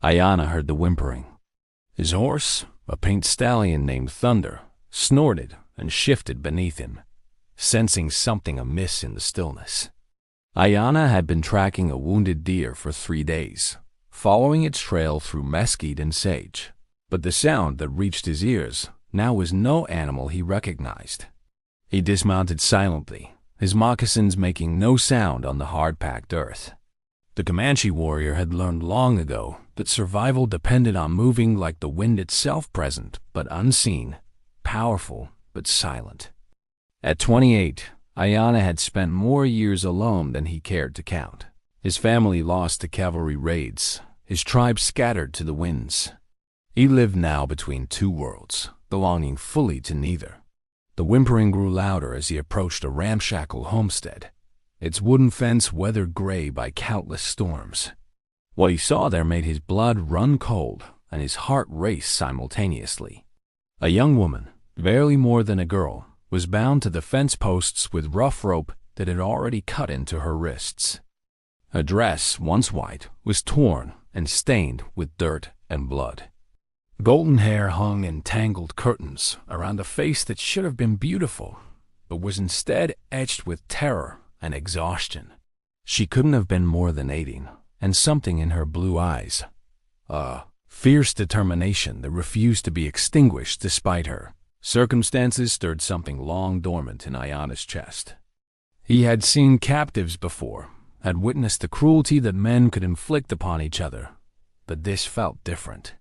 Ayana heard the whimpering. His horse, a paint stallion named Thunder, snorted and shifted beneath him, sensing something amiss in the stillness. Ayana had been tracking a wounded deer for 3 days, following its trail through mesquite and sage, but the sound that reached his ears now was no animal he recognized. He dismounted silently, his moccasins making no sound on the hard-packed earth. The Comanche warrior had learned long ago that survival depended on moving like the wind itself, present but unseen, powerful but silent. At 28, Ayana had spent more years alone than he cared to count. His family lost to cavalry raids, his tribe scattered to the winds. He lived now between two worlds, belonging fully to neither. The whimpering grew louder as he approached a ramshackle homestead, its wooden fence weathered gray by countless storms. What he saw there made his blood run cold and his heart race simultaneously. A young woman, barely more than a girl, was bound to the fence posts with rough rope that had already cut into her wrists. Her dress, once white, was torn and stained with dirt and blood. Golden hair hung in tangled curtains around a face that should have been beautiful, but was instead etched with terror and exhaustion. She couldn't have been more than 18, and something in her blue eyes, a fierce determination that refused to be extinguished despite her. Circumstances stirred something long dormant in Ayana's chest. He had seen captives before, had witnessed the cruelty that men could inflict upon each other, but this felt different.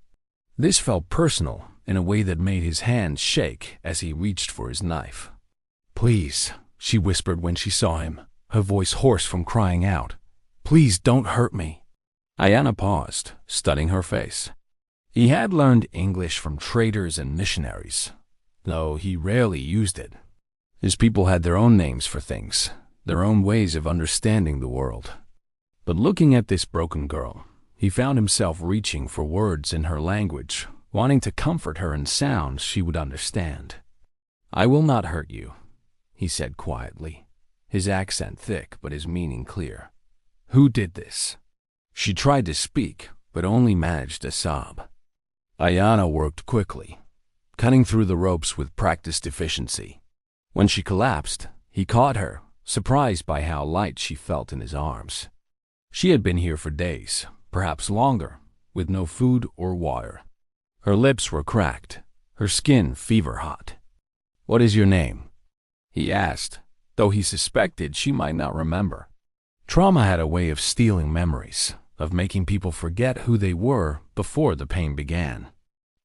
This felt personal in a way that made his hands shake as he reached for his knife. "Please," she whispered when she saw him, her voice hoarse from crying out. "Please don't hurt me." Ayana paused, studying her face. He had learned English from traders and missionaries, though he rarely used it. His people had their own names for things, their own ways of understanding the world. But looking at this broken girl, he found himself reaching for words in her language, wanting to comfort her in sounds she would understand. "I will not hurt you," he said quietly, his accent thick but his meaning clear. "Who did this?" She tried to speak, but only managed a sob. Ayana worked quickly, cutting through the ropes with practiced efficiency. When she collapsed, he caught her, surprised by how light she felt in his arms. She had been here for days, perhaps longer, with no food or water. Her lips were cracked, her skin fever-hot. "What is your name?" he asked, though he suspected she might not remember. Trauma had a way of stealing memories, of making people forget who they were before the pain began.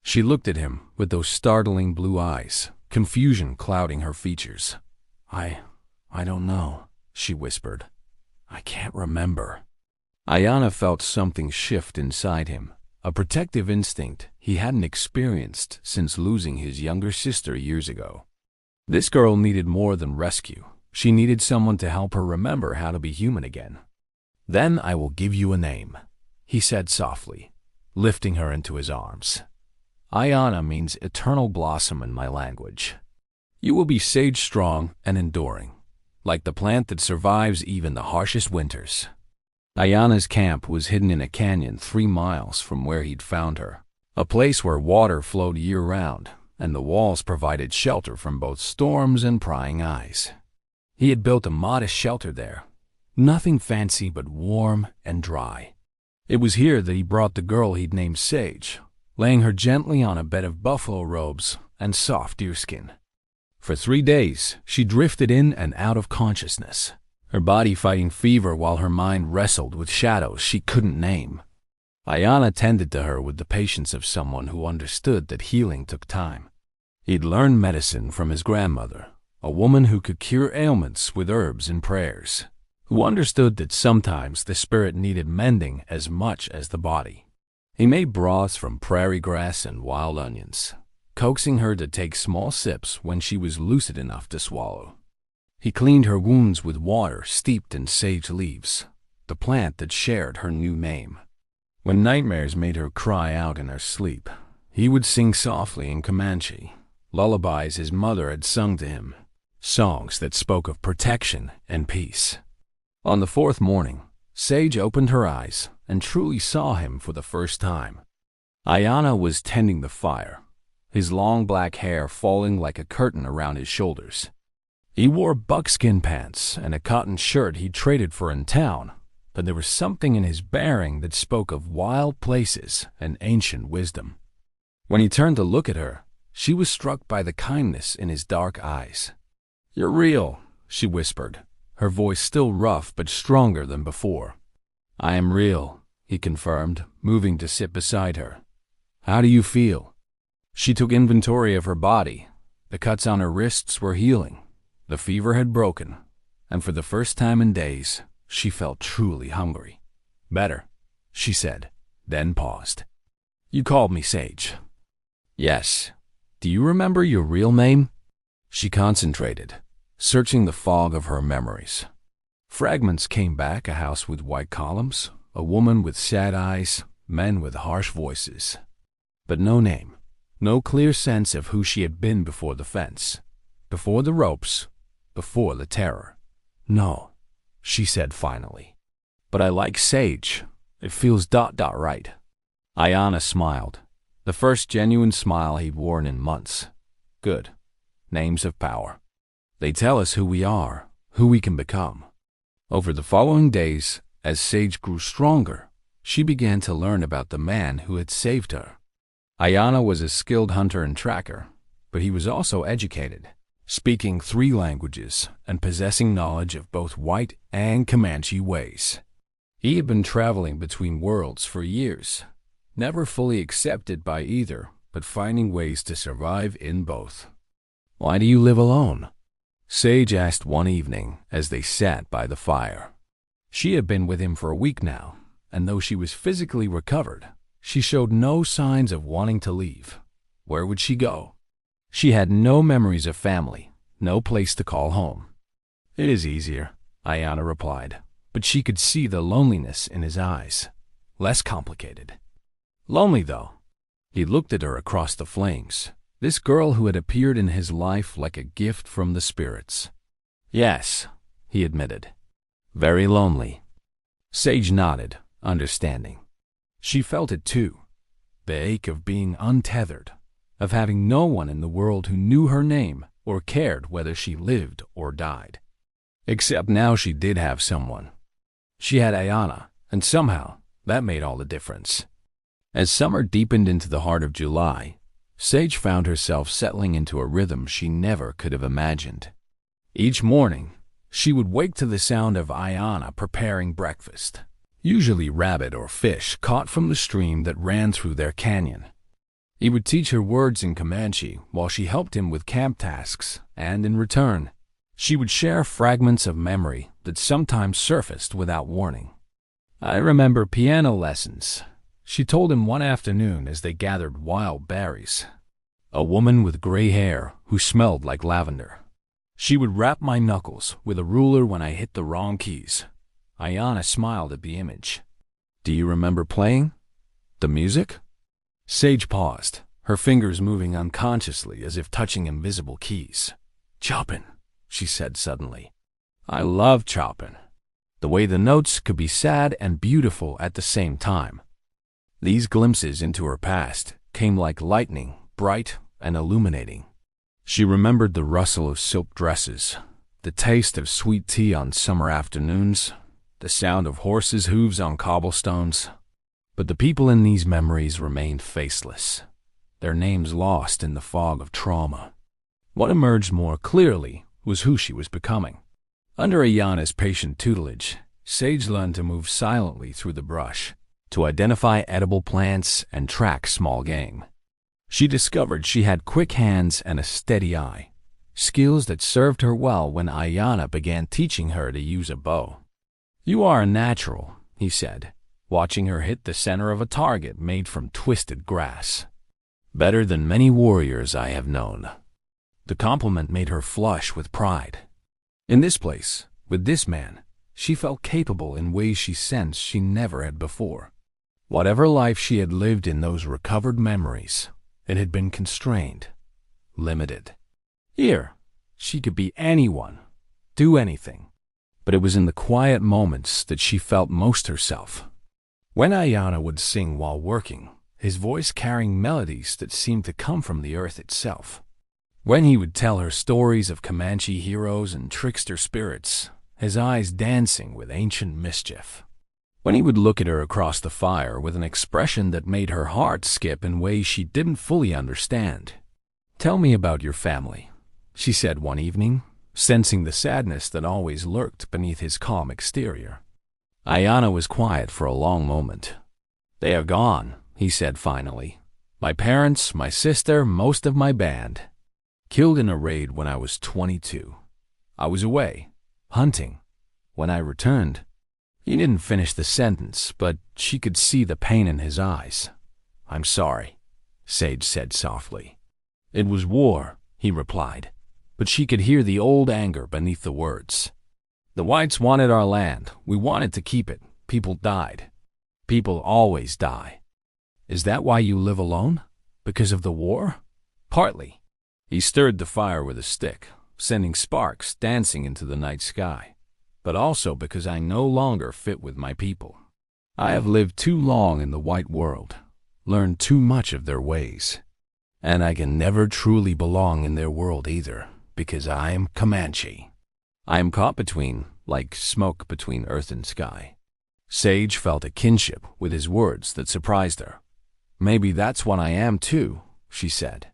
She looked at him with those startling blue eyes, confusion clouding her features. I don't know," she whispered. "I can't remember." Ayana felt something shift inside him, a protective instinct he hadn't experienced since losing his younger sister years ago. This girl needed more than rescue. She needed someone to help her remember how to be human again. "Then I will give you a name," he said softly, lifting her into his arms. "Ayana means eternal blossom in my language. You will be sage-strong and enduring, like the plant that survives even the harshest winters." Ayana's camp was hidden in a canyon 3 miles from where he'd found her, a place where water flowed year-round, and the walls provided shelter from both storms and prying eyes. He had built a modest shelter there, nothing fancy but warm and dry. It was here that he brought the girl he'd named Sage, laying her gently on a bed of buffalo robes and soft deerskin. For 3 days, she drifted in and out of consciousness, her body fighting fever while her mind wrestled with shadows she couldn't name. Ayana tended to her with the patience of someone who understood that healing took time. He'd learned medicine from his grandmother, a woman who could cure ailments with herbs and prayers, who understood that sometimes the spirit needed mending as much as the body. He made broths from prairie grass and wild onions, coaxing her to take small sips when she was lucid enough to swallow. He cleaned her wounds with water steeped in sage leaves, the plant that shared her new name. When nightmares made her cry out in her sleep, he would sing softly in Comanche, lullabies his mother had sung to him, songs that spoke of protection and peace. On the 4th morning, Sage opened her eyes and truly saw him for the first time. Ayana was tending the fire, his long black hair falling like a curtain around his shoulders. He wore buckskin pants and a cotton shirt he'd traded for in town, but there was something in his bearing that spoke of wild places and ancient wisdom. When he turned to look at her, she was struck by the kindness in his dark eyes. "You're real," she whispered, her voice still rough but stronger than before. "I am real," he confirmed, moving to sit beside her. "How do you feel?" She took inventory of her body. The cuts on her wrists were healing. The fever had broken, and for the first time in days, she felt truly hungry. "Better," she said, then paused. "You called me Sage." "Yes. Do you remember your real name?" She concentrated, searching the fog of her memories. Fragments came back: a house with white columns, a woman with sad eyes, men with harsh voices. But no name, no clear sense of who she had been before the fence, before the ropes, before the terror. "No," she said finally. "But I like Sage. It feels right." Ayana smiled, the first genuine smile he'd worn in months. "Good. Names have power. They tell us who we are, who we can become." Over the following days, as Sage grew stronger, she began to learn about the man who had saved her. Ayana was a skilled hunter and tracker, but he was also educated, speaking 3 languages and possessing knowledge of both white and Comanche ways. He had been traveling between worlds for years, never fully accepted by either, but finding ways to survive in both. "Why do you live alone?" Sage asked one evening as they sat by the fire. She had been with him for a week now, and though she was physically recovered, she showed no signs of wanting to leave. Where would she go? She had no memories of family, no place to call home. "It is easier," Ayana replied, but she could see the loneliness in his eyes. Less complicated. "Lonely, though." He looked at her across the flames, this girl who had appeared in his life like a gift from the spirits. "Yes," he admitted. "Very lonely." Sage nodded, understanding. She felt it too, the ache of being untethered, of having no one in the world who knew her name or cared whether she lived or died. Except now she did have someone. She had Ayana, and somehow that made all the difference. As summer deepened into the heart of July, Sage found herself settling into a rhythm she never could have imagined. Each morning, she would wake to the sound of Ayana preparing breakfast, usually rabbit or fish caught from the stream that ran through their canyon. He would teach her words in Comanche while she helped him with camp tasks, and in return, she would share fragments of memory that sometimes surfaced without warning. "I remember piano lessons," she told him one afternoon as they gathered wild berries. "A woman with gray hair who smelled like lavender. She would rap my knuckles with a ruler when I hit the wrong keys." Ayana smiled at the image. "Do you remember playing? The music?" Sage paused, her fingers moving unconsciously as if touching invisible keys. "Chopin," she said suddenly. "I love Chopin. The way the notes could be sad and beautiful at the same time." These glimpses into her past came like lightning, bright and illuminating. She remembered the rustle of silk dresses, the taste of sweet tea on summer afternoons, the sound of horses' hooves on cobblestones. But the people in these memories remained faceless, their names lost in the fog of trauma. What emerged more clearly was who she was becoming. Under Ayana's patient tutelage, Sage learned to move silently through the brush, to identify edible plants and track small game. She discovered she had quick hands and a steady eye, skills that served her well when Ayana began teaching her to use a bow. "You are a natural," he said, watching her hit the center of a target made from twisted grass. "Better than many warriors I have known." The compliment made her flush with pride. In this place, with this man, she felt capable in ways she sensed she never had before. Whatever life she had lived in those recovered memories, it had been constrained, limited. Here, she could be anyone, do anything. but it was in the quiet moments that she felt most herself. When Ayana would sing while working, his voice carrying melodies that seemed to come from the earth itself. When he would tell her stories of Comanche heroes and trickster spirits, his eyes dancing with ancient mischief. When he would look at her across the fire with an expression that made her heart skip in ways she didn't fully understand. "Tell me about your family," she said one evening, sensing the sadness that always lurked beneath his calm exterior. Ayana was quiet for a long moment. "They are gone," he said finally. "My parents, my sister, most of my band. Killed in a raid when I was 22. I was away, hunting. When I returned—" He didn't finish the sentence, but she could see the pain in his eyes. "I'm sorry," Sage said softly. "It was war," he replied, but she could hear the old anger beneath the words. "The whites wanted our land. We wanted to keep it. People died. People always die." "Is that why you live alone? Because of the war?" "Partly." He stirred the fire with a stick, sending sparks dancing into the night sky. "But also because I no longer fit with my people. I have lived too long in the white world, learned too much of their ways. And I can never truly belong in their world either, because I am Comanche. I am caught between, like smoke between earth and sky." Sage felt a kinship with his words that surprised her. "Maybe that's what I am too," she said.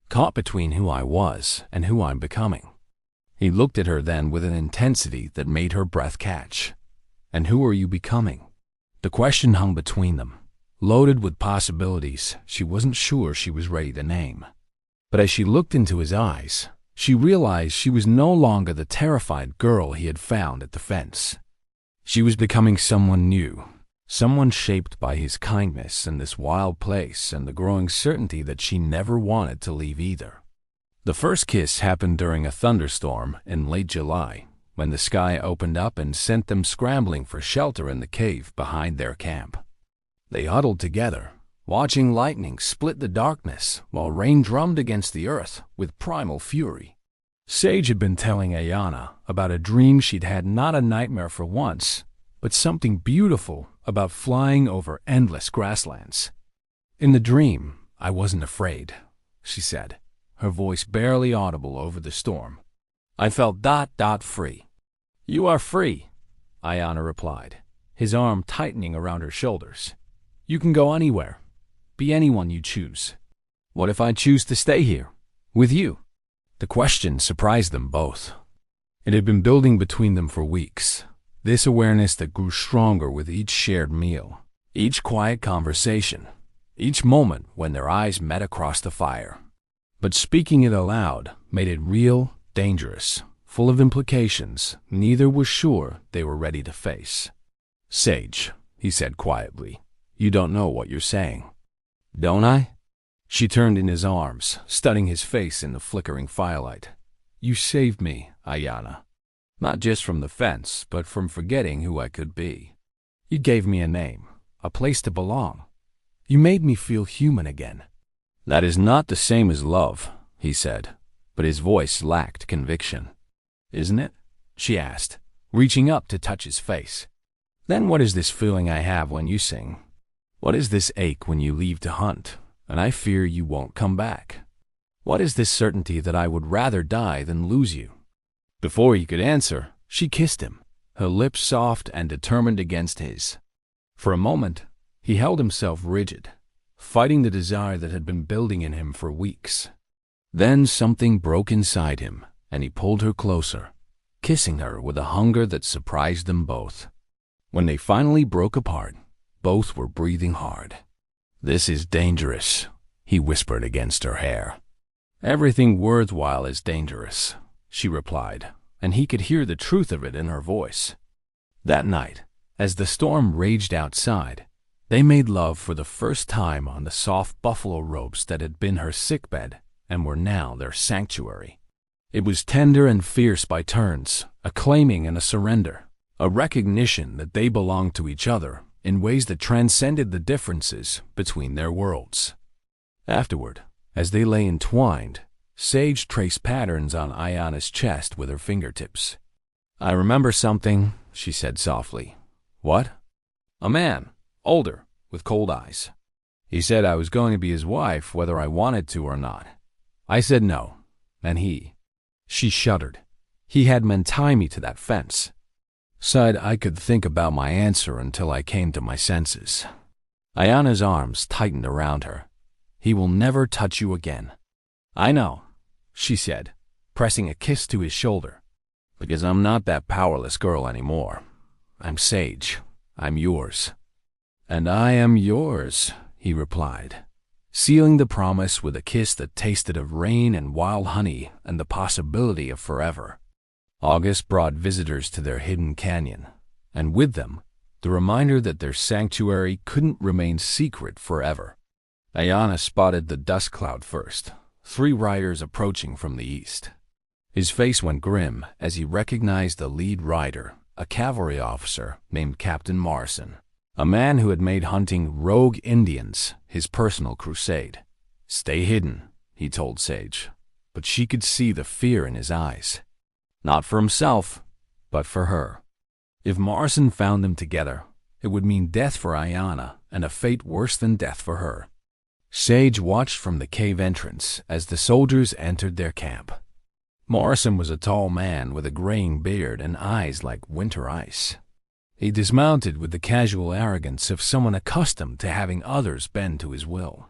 "Caught between who I was and who I'm becoming." He looked at her then with an intensity that made her breath catch. "And who are you becoming?" The question hung between them, loaded with possibilities she wasn't sure she was ready to name. But as she looked into his eyes, she realized she was no longer the terrified girl he had found at the fence. She was becoming someone new, someone shaped by his kindness in this wild place and the growing certainty that she never wanted to leave either. The first kiss happened during a thunderstorm in late July, when the sky opened up and sent them scrambling for shelter in the cave behind their camp. They huddled together, watching lightning split the darkness while rain drummed against the earth with primal fury. Sage had been telling Ayana about a dream she'd had, not a nightmare for once, but something beautiful about flying over endless grasslands. "In the dream, I wasn't afraid," she said, her voice barely audible over the storm. "I felt free." "You are free," Ayana replied, his arm tightening around her shoulders. "You can go anywhere, be anyone you choose." "What if I choose to stay here, with you?" The question surprised them both. It had been building between them for weeks, this awareness that grew stronger with each shared meal, each quiet conversation, each moment when their eyes met across the fire. But speaking it aloud made it real, dangerous, full of implications neither was sure they were ready to face. "Sage," he said quietly, "you don't know what you're saying." "Don't I?" She turned in his arms, studying his face in the flickering firelight. "You saved me, Ayana. Not just from the fence, but from forgetting who I could be. You gave me a name, a place to belong. You made me feel human again." "That is not the same as love," he said, but his voice lacked conviction. "Isn't it?" she asked, reaching up to touch his face. "Then what is this feeling I have when you sing? What is this ache when you leave to hunt, and I fear you won't come back? What is this certainty that I would rather die than lose you?" Before he could answer, she kissed him, her lips soft and determined against his. For a moment, he held himself rigid, fighting the desire that had been building in him for weeks. Then something broke inside him, and he pulled her closer, kissing her with a hunger that surprised them both. When they finally broke apart, both were breathing hard. "This is dangerous," he whispered against her hair. "Everything worthwhile is dangerous," she replied, and he could hear the truth of it in her voice. That night, as the storm raged outside, they made love for the first time on the soft buffalo robes that had been her sickbed and were now their sanctuary. It was tender and fierce by turns, a claiming and a surrender, a recognition that they belonged to each other in ways that transcended the differences between their worlds. Afterward, as they lay entwined, Sage traced patterns on Ayana's chest with her fingertips. I remember something, she said softly. What? A man, older, with cold eyes. He said I was going to be his wife whether I wanted to or not. I said no, and she shuddered. He had men tie me to that fence. Said I could think about my answer until I came to my senses. Ayana's arms tightened around her. He will never touch you again. I know, she said, pressing a kiss to his shoulder. Because I'm not that powerless girl anymore. I'm Sage. I'm yours. And I am yours, he replied, sealing the promise with a kiss that tasted of rain and wild honey and the possibility of forever. August brought visitors to their hidden canyon, and with them, the reminder that their sanctuary couldn't remain secret forever. Ayana spotted the dust cloud first, 3 riders approaching from the east. His face went grim as he recognized the lead rider, a cavalry officer named Captain Morrison, a man who had made hunting rogue Indians his personal crusade. Stay hidden, he told Sage, but she could see the fear in his eyes. Not for himself, but for her. If Morrison found them together, it would mean death for Ayana and a fate worse than death for her. Sage watched from the cave entrance as the soldiers entered their camp. Morrison was a tall man with a graying beard and eyes like winter ice. He dismounted with the casual arrogance of someone accustomed to having others bend to his will.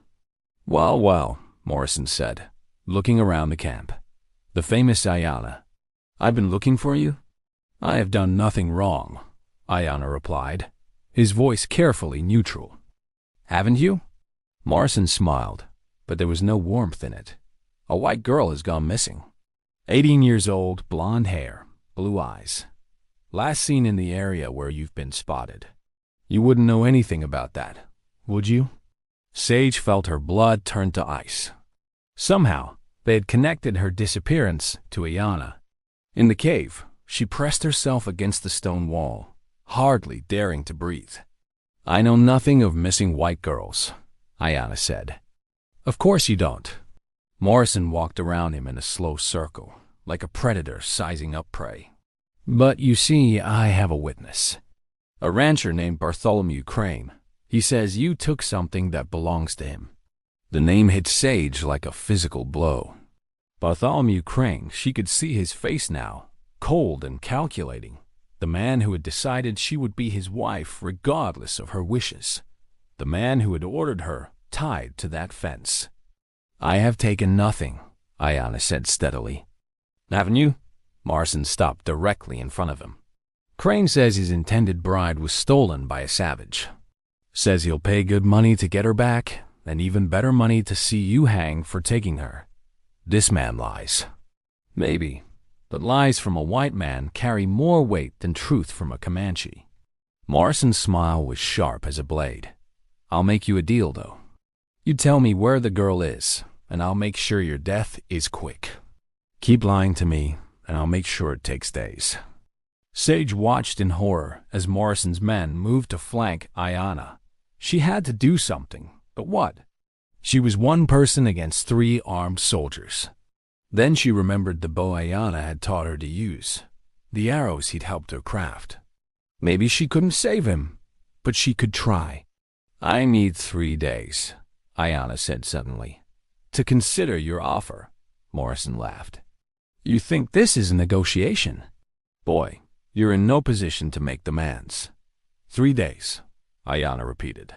Well, well, Morrison said, looking around the camp. The famous Ayana. I've been looking for you? I have done nothing wrong, Ayana replied, his voice carefully neutral. Haven't you? Morrison smiled, but there was no warmth in it. A white girl has gone missing. 18 years old, blonde hair, blue eyes. Last seen in the area where you've been spotted. You wouldn't know anything about that, would you? Sage felt her blood turn to ice. Somehow, they had connected her disappearance to Ayana. In the cave, she pressed herself against the stone wall, hardly daring to breathe. I know nothing of missing white girls, Ayana said. Of course you don't. Morrison walked around him in a slow circle, like a predator sizing up prey. But you see, I have a witness. A rancher named Bartholomew Crane. He says you took something that belongs to him. The name hit Sage like a physical blow. Bartholomew Crane, she could see his face now, cold and calculating. The man who had decided she would be his wife regardless of her wishes. The man who had ordered her tied to that fence. I have taken nothing, Ayana said steadily. Haven't you? Morrison stopped directly in front of him. Crane says his intended bride was stolen by a savage. Says he'll pay good money to get her back, and even better money to see you hang for taking her. This man lies. Maybe, but lies from a white man carry more weight than truth from a Comanche. Morrison's smile was sharp as a blade. I'll make you a deal, though. You tell me where the girl is, and I'll make sure your death is quick. Keep lying to me, and I'll make sure it takes days. Sage watched in horror as Morrison's men moved to flank Ayana. She had to do something, but what? She was one person against 3 armed soldiers. Then she remembered the bow Ayana had taught her to use, the arrows he'd helped her craft. Maybe she couldn't save him, but she could try. I need 3 days, Ayana said suddenly. To consider your offer, Morrison laughed. You think this is a negotiation? Boy, you're in no position to make demands. 3 days, Ayana repeated.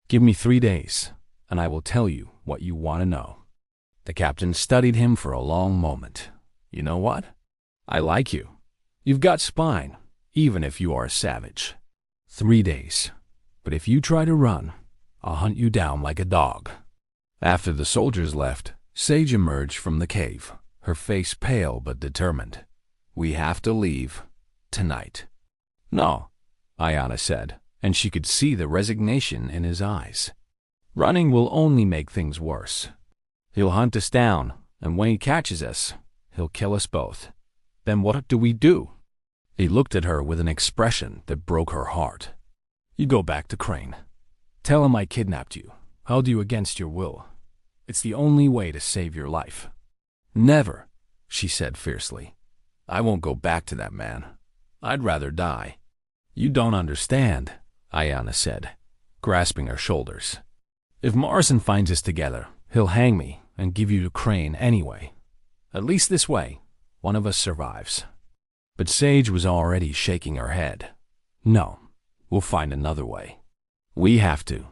Give me 3 days, and I will tell you what you want to know. The captain studied him for a long moment. You know what? I like you. You've got spine, even if you are a savage. 3 days. But if you try to run, I'll hunt you down like a dog. After the soldiers left, Sage emerged from the cave, her face pale but determined. We have to leave tonight. No, Ayana said, and she could see the resignation in his eyes. Running will only make things worse. He'll hunt us down, and when he catches us, he'll kill us both. Then what do we do? He looked at her with an expression that broke her heart. You go back to Crane. Tell him I kidnapped you, held you against your will. It's the only way to save your life. Never, she said fiercely. I won't go back to that man. I'd rather die." "You don't understand," Ayana said, grasping her shoulders. "If Morrison finds us together, he'll hang me and give you to Crane anyway. At least this way, one of us survives." But Sage was already shaking her head. "No, we'll find another way. We have to."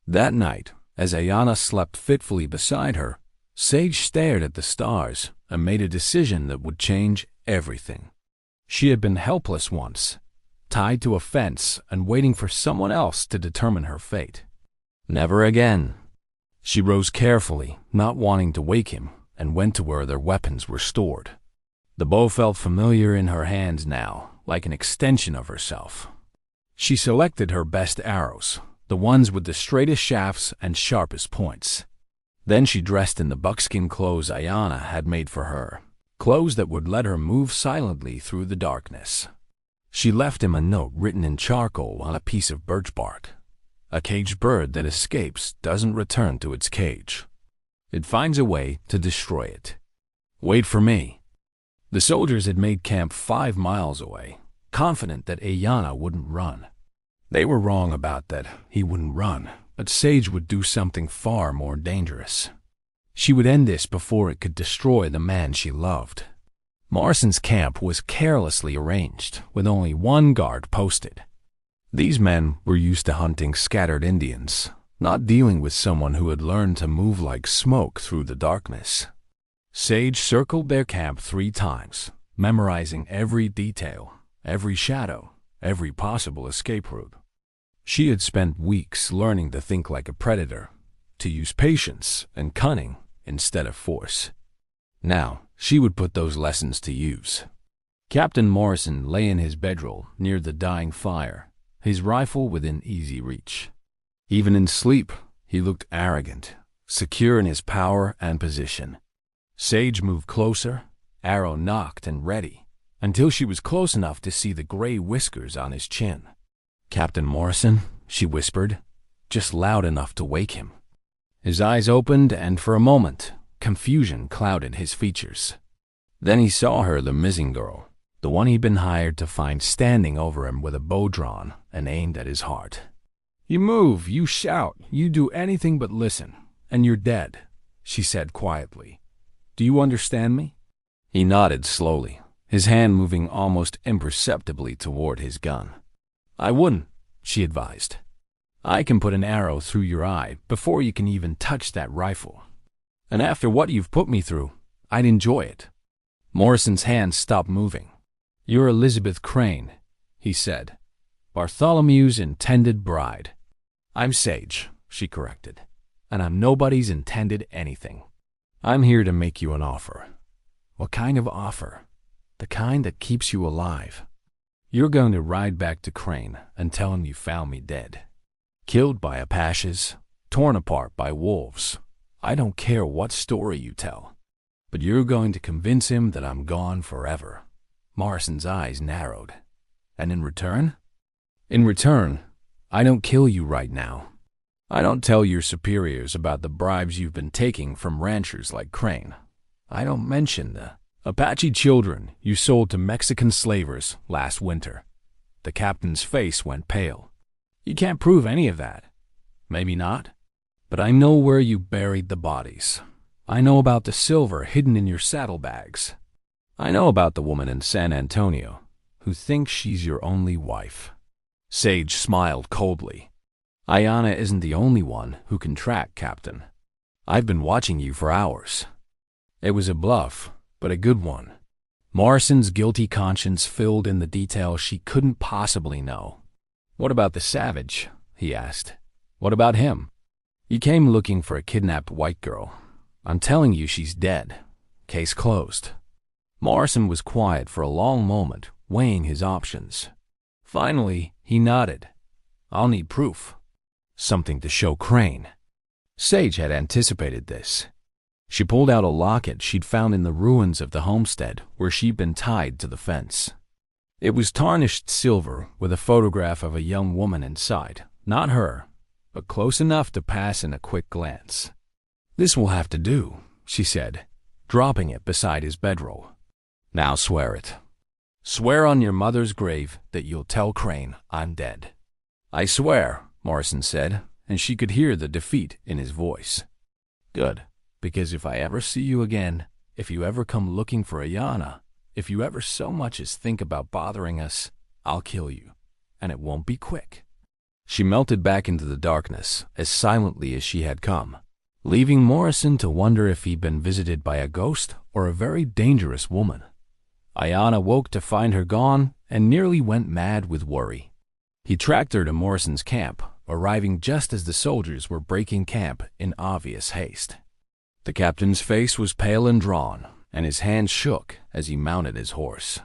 That night, as Ayana slept fitfully beside her, Sage stared at the stars and made a decision that would change everything. She had been helpless once, tied to a fence and waiting for someone else to determine her fate. Never again. She rose carefully, not wanting to wake him, and went to where their weapons were stored. The bow felt familiar in her hands now, like an extension of herself. She selected her best arrows, the ones with the straightest shafts and sharpest points. Then she dressed in the buckskin clothes Ayana had made for her, clothes that would let her move silently through the darkness. She left him a note written in charcoal on a piece of birch bark. "A caged bird that escapes doesn't return to its cage. It finds a way to destroy it. Wait for me." The soldiers had made camp 5 miles away, confident that Ayana wouldn't run. They were wrong about that. He wouldn't run, but Sage would do something far more dangerous. She would end this before it could destroy the man she loved. Morrison's camp was carelessly arranged, with only one guard posted. These men were used to hunting scattered Indians, not dealing with someone who had learned to move like smoke through the darkness. Sage circled their camp 3 times, memorizing every detail, every shadow, every possible escape route. She had spent weeks learning to think like a predator, to use patience and cunning instead of force. Now, she would put those lessons to use. Captain Morrison lay in his bedroll near the dying fire, his rifle within easy reach. Even in sleep, he looked arrogant, secure in his power and position. Sage moved closer, arrow nocked and ready, until she was close enough to see the gray whiskers on his chin. "Captain Morrison," she whispered, just loud enough to wake him. His eyes opened, and for a moment, confusion clouded his features. Then he saw her, the missing girl, the one he'd been hired to find, standing over him with a bow drawn and aimed at his heart. "You move, you shout, you do anything but listen, and you're dead," she said quietly. "Do you understand me?" He nodded slowly, his hand moving almost imperceptibly toward his gun. "I wouldn't," she advised. "I can put an arrow through your eye before you can even touch that rifle. And after what you've put me through, I'd enjoy it." Morrison's hand stopped moving. "You're Elizabeth Crane," he said, "Bartholomew's intended bride." "I'm Sage," she corrected, "and I'm nobody's intended anything. I'm here to make you an offer." "What kind of offer?" "The kind that keeps you alive. You're going to ride back to Crane and tell him you found me dead. Killed by Apaches, torn apart by wolves. I don't care what story you tell. But you're going to convince him that I'm gone forever." Morrison's eyes narrowed. "And in return?" "In return, I don't kill you right now. I don't tell your superiors about the bribes you've been taking from ranchers like Crane. I don't mention the Apache children you sold to Mexican slavers last winter." The captain's face went pale. "You can't prove any of that." "Maybe not. But I know where you buried the bodies. I know about the silver hidden in your saddlebags. I know about the woman in San Antonio who thinks she's your only wife." Sage smiled coldly. "Ayana isn't the only one who can track, Captain. I've been watching you for hours." It was a bluff, but a good one. Morrison's guilty conscience filled in the details she couldn't possibly know. "What about the savage?" he asked. "What about him?" "He came looking for a kidnapped white girl. I'm telling you she's dead. Case closed." Morrison was quiet for a long moment, weighing his options. Finally, he nodded. "I'll need proof. Something to show Crane." Sage had anticipated this. She pulled out a locket she'd found in the ruins of the homestead where she'd been tied to the fence. It was tarnished silver with a photograph of a young woman inside. Not her, but close enough to pass in a quick glance. "This will have to do," she said, dropping it beside his bedroll. "Now swear it." Swear on your mother's grave that you'll tell Crane I'm dead." "I swear," Morrison said, and she could hear the defeat in his voice. "Good, because if I ever see you again, if you ever come looking for Ayana, if you ever so much as think about bothering us, I'll kill you, and it won't be quick." She melted back into the darkness as silently as she had come, leaving Morrison to wonder if he'd been visited by a ghost or a very dangerous woman. Ayana woke to find her gone and nearly went mad with worry. He tracked her to Morrison's camp, arriving just as the soldiers were breaking camp in obvious haste. The captain's face was pale and drawn, and his hands shook as he mounted his horse.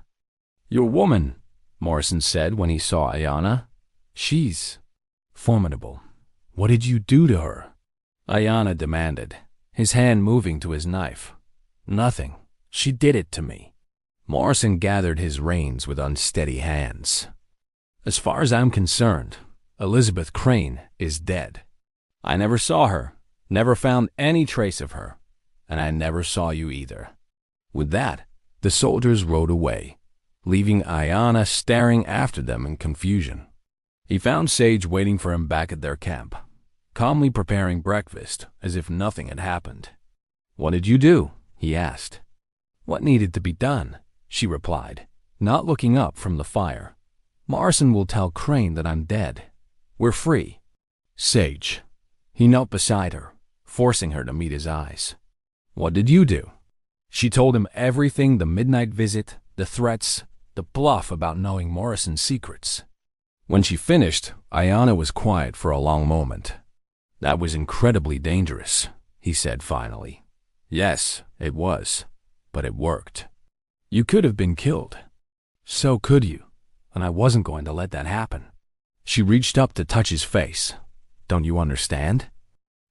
"Your woman," Morrison said when he saw Ayana. "She's formidable. What did you do to her?" Ayana demanded, his hand moving to his knife. "Nothing. She did it to me." Morrison gathered his reins with unsteady hands. "As far as I'm concerned, Elizabeth Crane is dead. I never saw her, never found any trace of her, and I never saw you either." With that, the soldiers rode away, leaving Ayana staring after them in confusion. He found Sage waiting for him back at their camp, calmly preparing breakfast as if nothing had happened. "What did you do?" he asked. "What needed to be done?" she replied, not looking up from the fire. "Morrison will tell Crane that I'm dead. We're free." "Sage." He knelt beside her, forcing her to meet his eyes. "What did you do?" She told him everything: the midnight visit, the threats, the bluff about knowing Morrison's secrets. When she finished, Ayana was quiet for a long moment. "That was incredibly dangerous," he said finally. "Yes, it was, but it worked. You could have been killed. So could you, and I wasn't going to let that happen." She reached up to touch his face. "Don't you understand?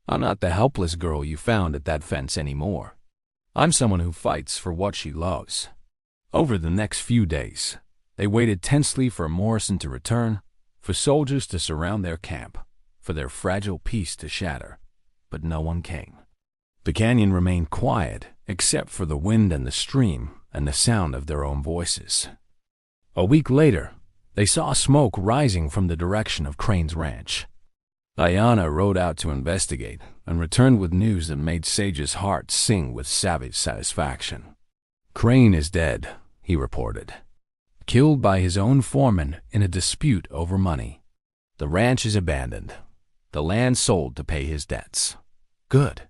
I'm not the helpless girl you found at that fence anymore. I'm someone who fights for what she loves." Over the next few days, they waited tensely for Morrison to return, for soldiers to surround their camp, for their fragile peace to shatter, but no one came. The canyon remained quiet, except for the wind and the stream and the sound of their own voices. A week later, they saw smoke rising from the direction of Crane's ranch. Ayana rode out to investigate and returned with news that made Sage's heart sing with savage satisfaction. "Crane is dead," he reported. "Killed by his own foreman in a dispute over money. The ranch is abandoned. The land sold to pay his debts." "Good,"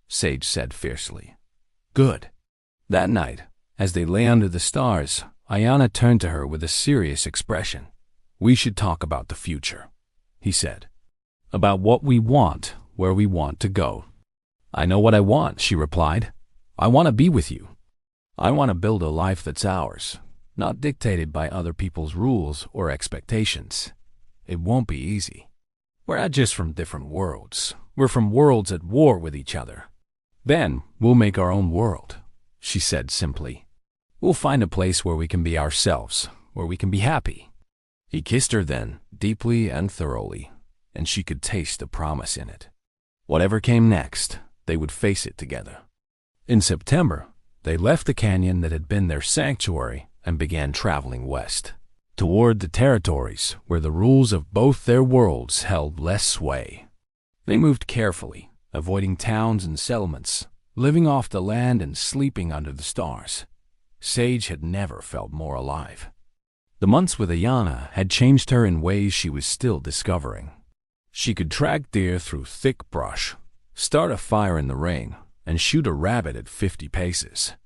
Sage said fiercely. "Good." That night, as they lay under the stars, Ayana turned to her with a serious expression. "We should talk about the future," he said. "About what we want, where we want to go." "I know what I want," she replied. "I want to be with you. I want to build a life that's ours, not dictated by other people's rules or expectations. It won't be easy. We're not just from different worlds. We're from worlds at war with each other. Then we'll make our own world," she said simply. "We'll find a place where we can be ourselves, where we can be happy." He kissed her then, deeply and thoroughly, and she could taste the promise in it. Whatever came next, they would face it together. In September, they left the canyon that had been their sanctuary and began traveling west, toward the territories where the rules of both their worlds held less sway. They moved carefully, avoiding towns and settlements, living off the land and sleeping under the stars. Sage had never felt more alive. The months with Ayana had changed her in ways she was still discovering. She could track deer through thick brush, start a fire in the rain, and shoot a rabbit at 50 paces.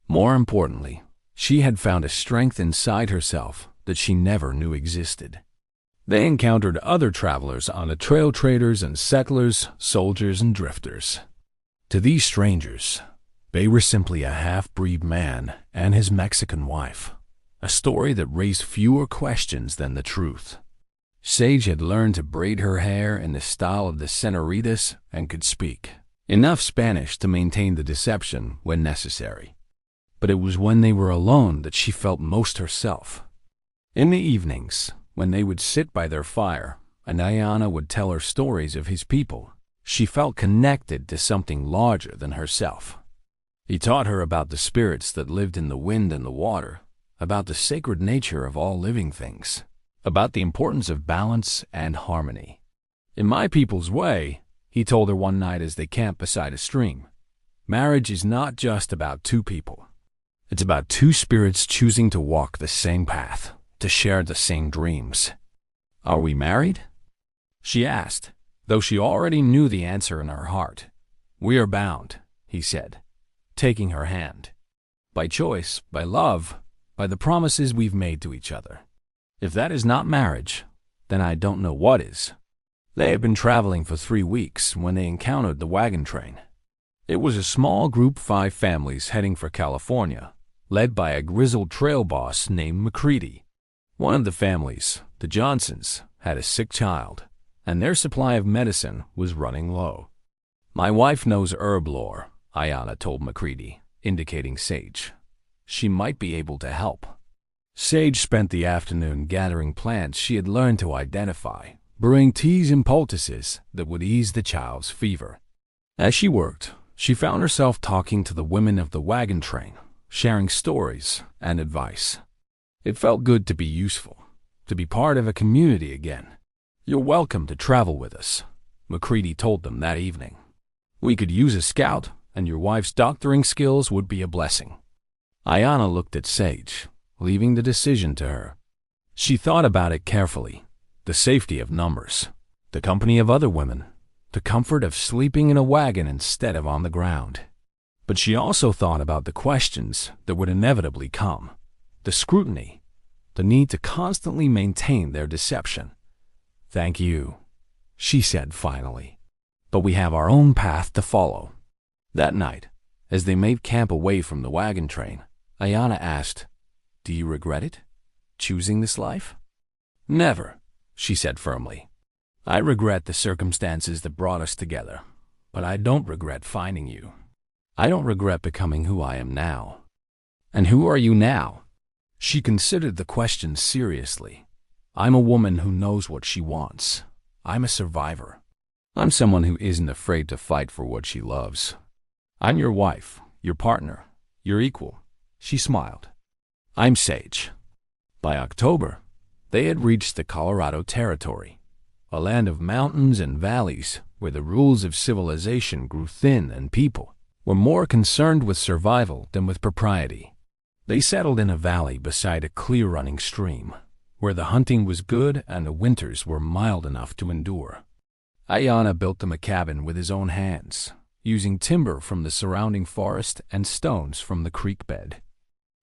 More importantly, she had found a strength inside herself that she never knew existed. They encountered other travelers on the trail: traders and settlers, soldiers and drifters. To these strangers, they were simply a half-breed man and his Mexican wife, a story that raised fewer questions than the truth. Sage had learned to braid her hair in the style of the senoritas and could speak enough Spanish to maintain the deception when necessary. But it was when they were alone that she felt most herself. In the evenings, when they would sit by their fire and Ayana would tell her stories of his people, she felt connected to something larger than herself. He taught her about the spirits that lived in the wind and the water, about the sacred nature of all living things, about the importance of balance and harmony. In my people's way, he told her one night as they camped beside a stream, marriage is not just about two people. It's about two spirits choosing to walk the same path, to share the same dreams. Are we married? She asked, though she already knew the answer in her heart. We are bound, he said, taking her hand. By choice, by love, by the promises we've made to each other. If that is not marriage, then I don't know what is. They had been traveling for 3 weeks when they encountered the wagon train. It was a small group, 5 families heading for California, led by a grizzled trail boss named McCready. One of the families, the Johnsons, had a sick child, and their supply of medicine was running low. My wife knows herb lore, Ayanna told McCready, indicating Sage. She might be able to help. Sage spent the afternoon gathering plants she had learned to identify, brewing teas and poultices that would ease the child's fever. As she worked, she found herself talking to the women of the wagon train, sharing stories and advice. It felt good to be useful, to be part of a community again. You're welcome to travel with us, McCready told them that evening. We could use a scout, and your wife's doctoring skills would be a blessing. Ayanna looked at Sage, leaving the decision to her. She thought about it carefully. The safety of numbers, the company of other women, the comfort of sleeping in a wagon instead of on the ground. But she also thought about the questions that would inevitably come, the scrutiny, the need to constantly maintain their deception. Thank you, she said finally, but we have our own path to follow. That night, as they made camp away from the wagon train, Ayanna asked, do you regret it? Choosing this life? Never, she said firmly. I regret the circumstances that brought us together, but I don't regret finding you. I don't regret becoming who I am now. And who are you now? She considered the question seriously. I'm a woman who knows what she wants. I'm a survivor. I'm someone who isn't afraid to fight for what she loves. I'm your wife, your partner, your equal. She smiled. I'm Sage. By October, they had reached the Colorado Territory, a land of mountains and valleys where the rules of civilization grew thin and people were more concerned with survival than with propriety. They settled in a valley beside a clear-running stream, where the hunting was good and the winters were mild enough to endure. Ayanna built them a cabin with his own hands, using timber from the surrounding forest and stones from the creek bed.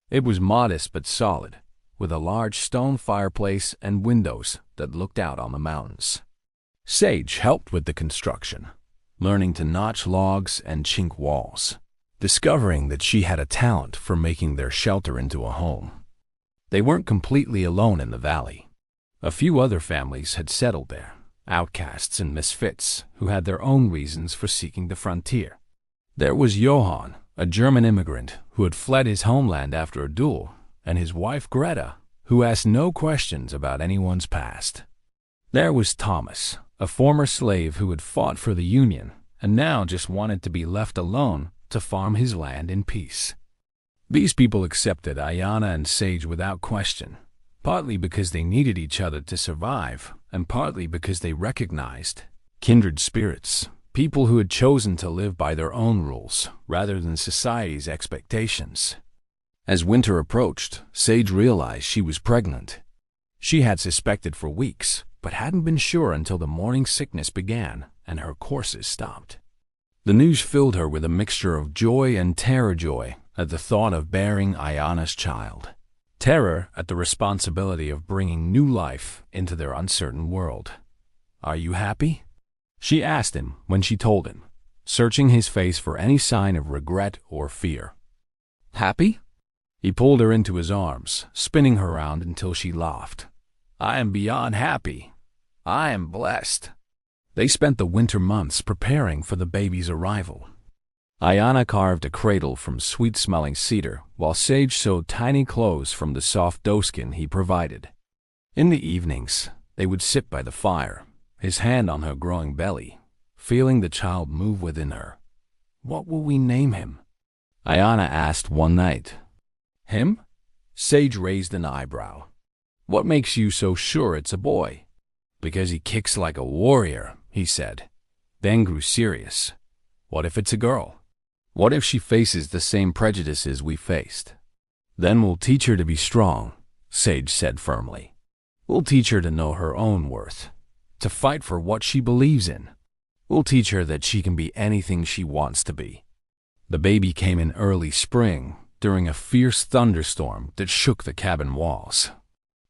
It was modest but solid, with a large stone fireplace and windows that looked out on the mountains. Sage helped with the construction, learning to notch logs and chink walls, discovering that she had a talent for making their shelter into a home. They weren't completely alone in the valley. A few other families had settled there, outcasts and misfits who had their own reasons for seeking the frontier. There was Johann, a German immigrant who had fled his homeland after a duel, and his wife Greta, who asked no questions about anyone's past. There was Thomas, a former slave who had fought for the Union and now just wanted to be left alone to farm his land in peace. These people accepted Ayanna and Sage without question, partly because they needed each other to survive, and partly because they recognized kindred spirits, people who had chosen to live by their own rules rather than society's expectations. As winter approached, Sage realized she was pregnant. She had suspected for weeks, but hadn't been sure until the morning sickness began and her courses stopped. The news filled her with a mixture of joy and terror-joy at the thought of bearing Ayanna's child. Terror at the responsibility of bringing new life into their uncertain world. Are you happy? She asked him when she told him, searching his face for any sign of regret or fear. Happy? He pulled her into his arms, spinning her around until she laughed. I am beyond happy. I am blessed. They spent the winter months preparing for the baby's arrival. Ayanna carved a cradle from sweet-smelling cedar, while Sage sewed tiny clothes from the soft doeskin he provided. In the evenings, they would sit by the fire, his hand on her growing belly, feeling the child move within her. What will we name him? Ayanna asked one night. Him? Sage raised an eyebrow. What makes you so sure it's a boy? Because he kicks like a warrior, he said, then grew serious. What if it's a girl? What if she faces the same prejudices we faced? Then we'll teach her to be strong, Sage said firmly. We'll teach her to know her own worth, to fight for what she believes in. We'll teach her that she can be anything she wants to be. The baby came in early spring, during a fierce thunderstorm that shook the cabin walls.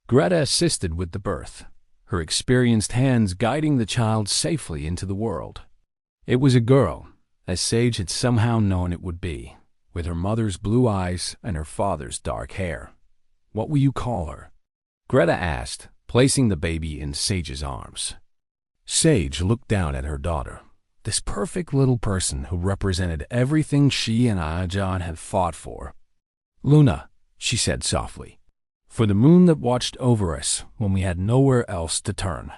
Greta assisted with the birth, her experienced hands guiding the child safely into the world. It was a girl, as Sage had somehow known it would be, with her mother's blue eyes and her father's dark hair. What will you call her? Greta asked, placing the baby in Sage's arms. Sage looked down at her daughter, this perfect little person who represented everything she and Ayajan had fought for. Luna, she said softly, for the moon that watched over us when we had nowhere else to turn.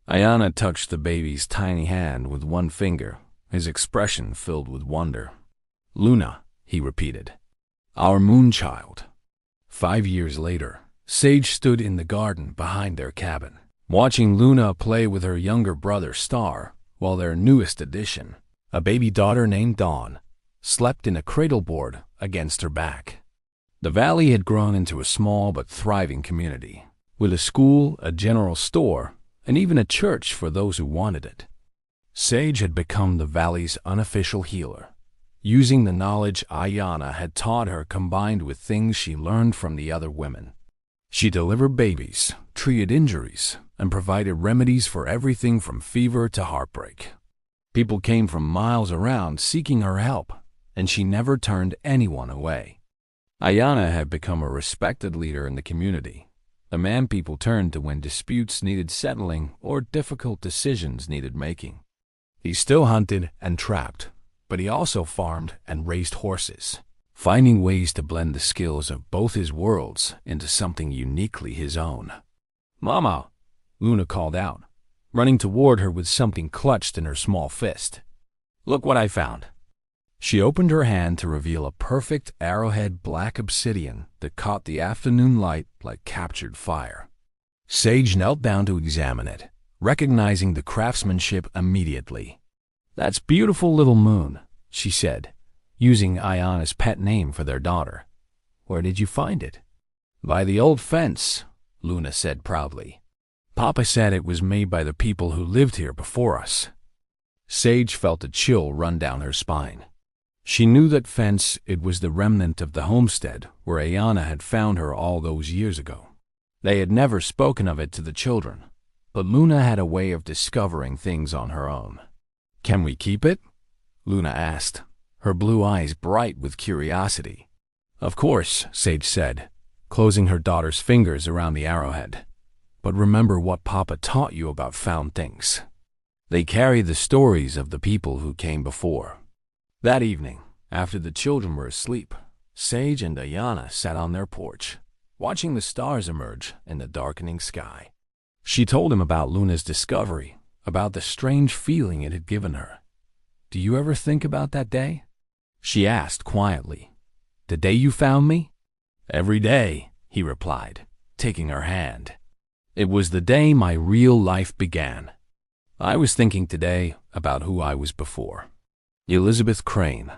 Ayana touched the baby's tiny hand with one finger, his expression filled with wonder. Luna, he repeated, our moon child. 5 years later, Sage stood in the garden behind their cabin, watching Luna play with her younger brother Star, while their newest addition, a baby daughter named Dawn, slept in a cradleboard against her back. The valley had grown into a small but thriving community, with a school, a general store, and even a church for those who wanted it. Sage had become the valley's unofficial healer, using the knowledge Ayana had taught her combined with things she learned from the other women. She delivered babies, treated injuries, and provided remedies for everything from fever to heartbreak. People came from miles around seeking her help, and she never turned anyone away. Ayana had become a respected leader in the community, a man people turned to when disputes needed settling or difficult decisions needed making. He still hunted and trapped, but he also farmed and raised horses, finding ways to blend the skills of both his worlds into something uniquely his own. "Mama," Luna called out, running toward her with something clutched in her small fist. "Look what I found." She opened her hand to reveal a perfect arrowhead black obsidian that caught the afternoon light like captured fire. Sage knelt down to examine it, recognizing the craftsmanship immediately. "That's beautiful little moon," she said, using Ayana's pet name for their daughter. "Where did you find it?" "By the old fence," Luna said proudly. "Papa said it was made by the people who lived here before us." Sage felt a chill run down her spine. She knew that fence, it was the remnant of the homestead where Ayana had found her all those years ago. They had never spoken of it to the children, but Luna had a way of discovering things on her own. "Can we keep it?" Luna asked, her blue eyes bright with curiosity. "Of course," Sage said, closing her daughter's fingers around the arrowhead. "But remember what Papa taught you about found things. They carry the stories of the people who came before." That evening, after the children were asleep, Sage and Ayana sat on their porch, watching the stars emerge in the darkening sky. She told him about Luna's discovery, about the strange feeling it had given her. "Do you ever think about that day?" she asked quietly. "The day you found me?" "Every day," he replied, taking her hand. "It was the day my real life began. I was thinking today about who I was before. Elizabeth Crane,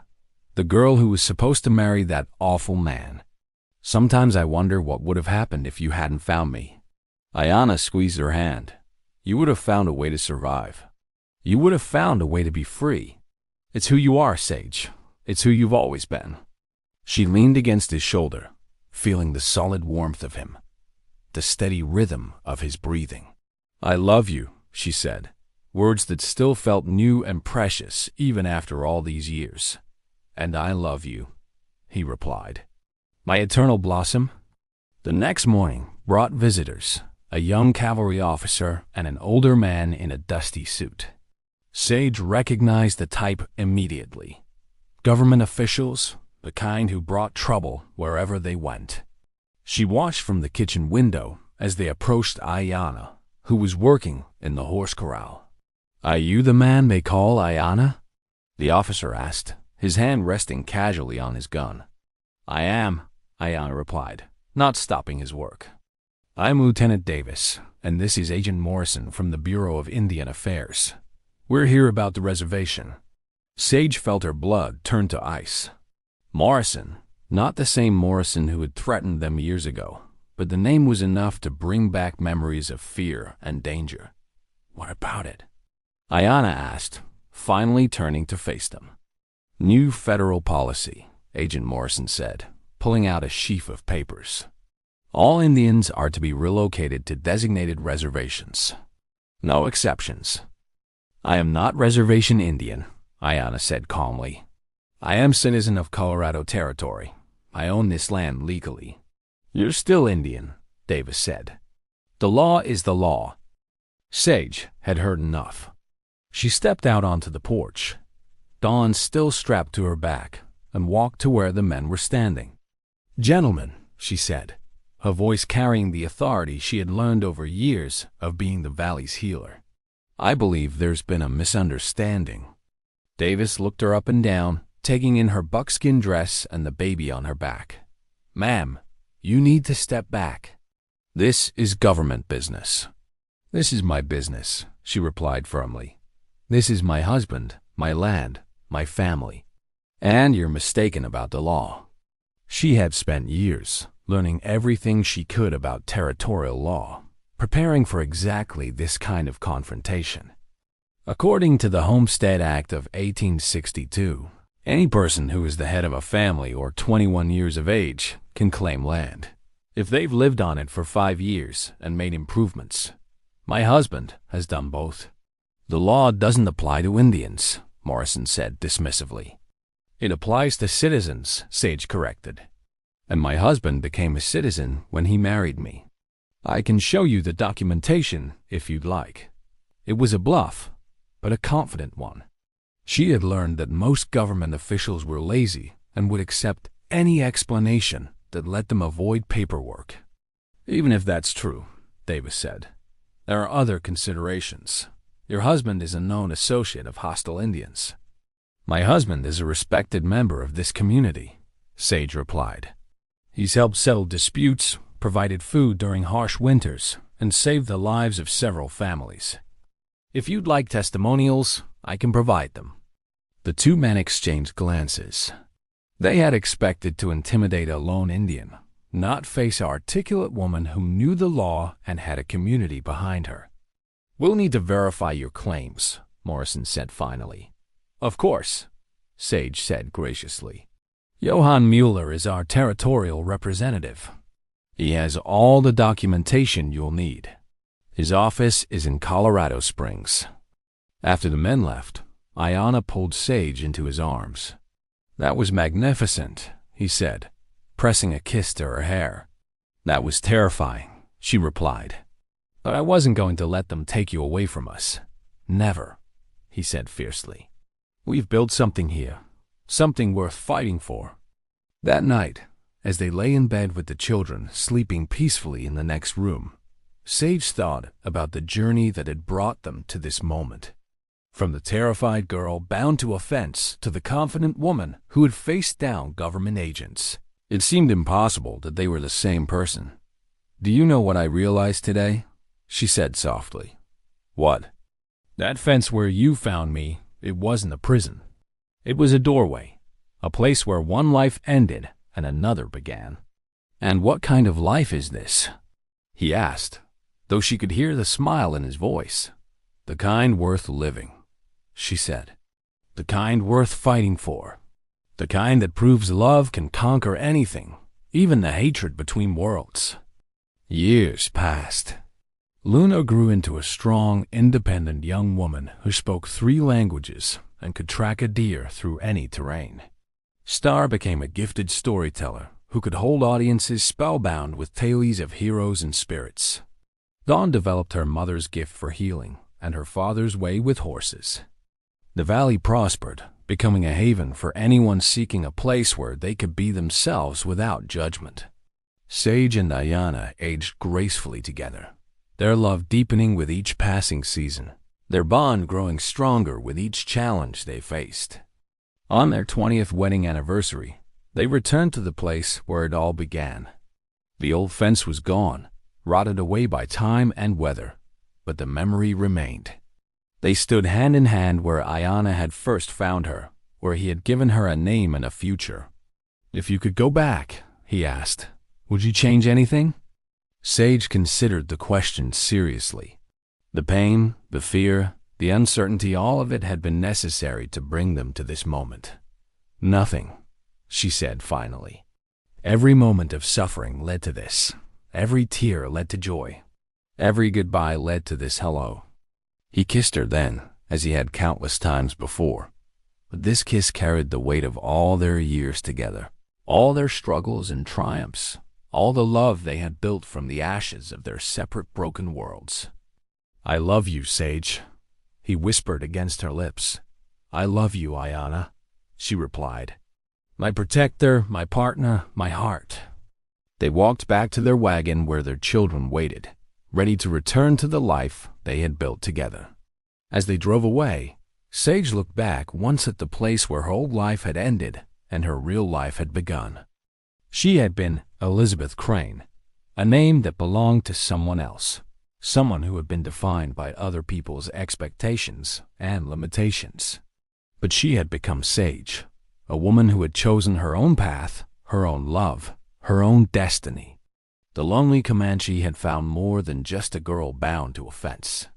the girl who was supposed to marry that awful man. Sometimes I wonder what would have happened if you hadn't found me." Ayana squeezed her hand. "You would have found a way to survive. You would have found a way to be free. It's who you are, Sage. It's who you've always been." She leaned against his shoulder, feeling the solid warmth of him, the steady rhythm of his breathing. "I love you," she said, words that still felt new and precious even after all these years. "And I love you," he replied. "My eternal blossom." The next morning brought visitors, a young cavalry officer and an older man in a dusty suit. Sage recognized the type immediately. Government officials, the kind who brought trouble wherever they went. She watched from the kitchen window as they approached Ayana, who was working in the horse corral. "Are you the man they call Ayana?" the officer asked, his hand resting casually on his gun. "I am," Ayana replied, not stopping his work. "I'm Lieutenant Davis, and this is Agent Morrison from the Bureau of Indian Affairs. We're here about the reservation." Sage felt her blood turn to ice. Morrison, not the same Morrison who had threatened them years ago, but the name was enough to bring back memories of fear and danger. "What about it?" Ayanna asked, finally turning to face them. "New federal policy," Agent Morrison said, pulling out a sheaf of papers. "All Indians are to be relocated to designated reservations. No exceptions." "I am not reservation Indian," Ayanna said calmly. "I am citizen of Colorado Territory. I own this land legally." "You're still Indian," Davis said. "The law is the law." Sage had heard enough. She stepped out onto the porch, Dawn still strapped to her back, and walked to where the men were standing. "Gentlemen," she said, her voice carrying the authority she had learned over years of being the valley's healer. "I believe there's been a misunderstanding." Davis looked her up and down, taking in her buckskin dress and the baby on her back. "Ma'am, you need to step back. This is government business." "This is my business," she replied firmly. "This is my husband, my land, my family. And you're mistaken about the law." She had spent years learning everything she could about territorial law, preparing for exactly this kind of confrontation. According to the Homestead Act of 1862, any person who is the head of a family or 21 years of age can claim land, if they've lived on it for 5 years and made improvements. My husband has done both. "The law doesn't apply to Indians," Morrison said dismissively. "It applies to citizens," Sage corrected. "And my husband became a citizen when he married me. I can show you the documentation if you'd like." It was a bluff, but a confident one. She had learned that most government officials were lazy and would accept any explanation that let them avoid paperwork. "Even if that's true," Davis said, "there are other considerations. Your husband is a known associate of hostile Indians." "My husband is a respected member of this community," Sage replied. "He's helped settle disputes, provided food during harsh winters, and saved the lives of several families. If you'd like testimonials, I can provide them." The two men exchanged glances. They had expected to intimidate a lone Indian, not face an articulate woman who knew the law and had a community behind her. "We'll need to verify your claims," Morrison said finally. "Of course," Sage said graciously. "Johann Mueller is our territorial representative. He has all the documentation you'll need. His office is in Colorado Springs." After the men left, Ayanna pulled Sage into his arms. "That was magnificent," he said, pressing a kiss to her hair. "That was terrifying," she replied. "But I wasn't going to let them take you away from us. Never," he said fiercely. "We've built something here, something worth fighting for." That night, as they lay in bed with the children sleeping peacefully in the next room, Sage thought about the journey that had brought them to this moment. From the terrified girl bound to a fence to the confident woman who had faced down government agents. It seemed impossible that they were the same person. "Do you know what I realized today?" she said softly. "What?" "That fence where you found me, it wasn't a prison. It was a doorway, a place where one life ended and another began." "And what kind of life is this?" he asked, though she could hear the smile in his voice. "The kind worth living," she said. "The kind worth fighting for. The kind that proves love can conquer anything, even the hatred between worlds." Years passed. Luna grew into a strong, independent young woman who spoke 3 languages and could track a deer through any terrain. Star became a gifted storyteller who could hold audiences spellbound with tales of heroes and spirits. Dawn developed her mother's gift for healing and her father's way with horses. The valley prospered, becoming a haven for anyone seeking a place where they could be themselves without judgment. Sage and Ayanna aged gracefully together, their love deepening with each passing season, their bond growing stronger with each challenge they faced. On their 20th wedding anniversary, they returned to the place where it all began. The old fence was gone, rotted away by time and weather, but the memory remained. They stood hand in hand where Ayana had first found her, where he had given her a name and a future. "If you could go back," he asked, "would you change anything?" Sage considered the question seriously. The pain, the fear, the uncertainty, all of it had been necessary to bring them to this moment. "Nothing," she said finally. "Every moment of suffering led to this. Every tear led to joy. Every goodbye led to this hello." He kissed her then, as he had countless times before. But this kiss carried the weight of all their years together, all their struggles and triumphs, all the love they had built from the ashes of their separate broken worlds. "I love you, Sage," he whispered against her lips. "I love you, Ayana," she replied. "My protector, my partner, my heart." They walked back to their wagon where their children waited, ready to return to the life they had built together. As they drove away, Sage looked back once at the place where her old life had ended and her real life had begun. She had been Elizabeth Crane, a name that belonged to someone else, someone who had been defined by other people's expectations and limitations. But she had become Sage, a woman who had chosen her own path, her own love, her own destiny. The lonely Comanche had found more than just a girl bound to a fence.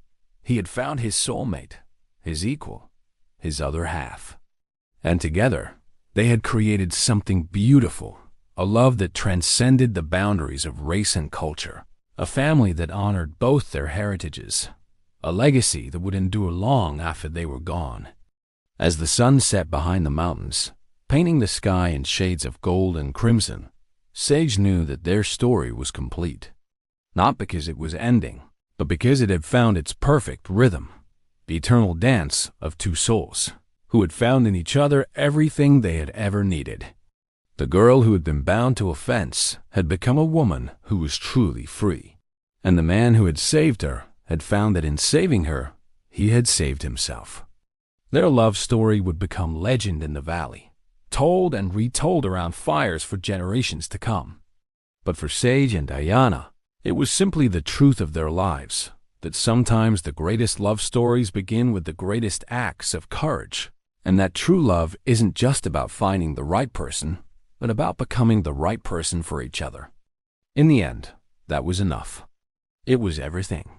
He had found his soulmate, his equal, his other half. And together, they had created something beautiful, a love that transcended the boundaries of race and culture, a family that honored both their heritages, a legacy that would endure long after they were gone. As the sun set behind the mountains, painting the sky in shades of gold and crimson, Sage knew that their story was complete. Not because it was ending, but because it had found its perfect rhythm, the eternal dance of two souls, who had found in each other everything they had ever needed. The girl who had been bound to a fence had become a woman who was truly free, and the man who had saved her had found that in saving her, he had saved himself. Their love story would become legend in the valley, told and retold around fires for generations to come. But for Sage and Ayana, it was simply the truth of their lives, that sometimes the greatest love stories begin with the greatest acts of courage, and that true love isn't just about finding the right person, but about becoming the right person for each other. In the end, that was enough. It was everything.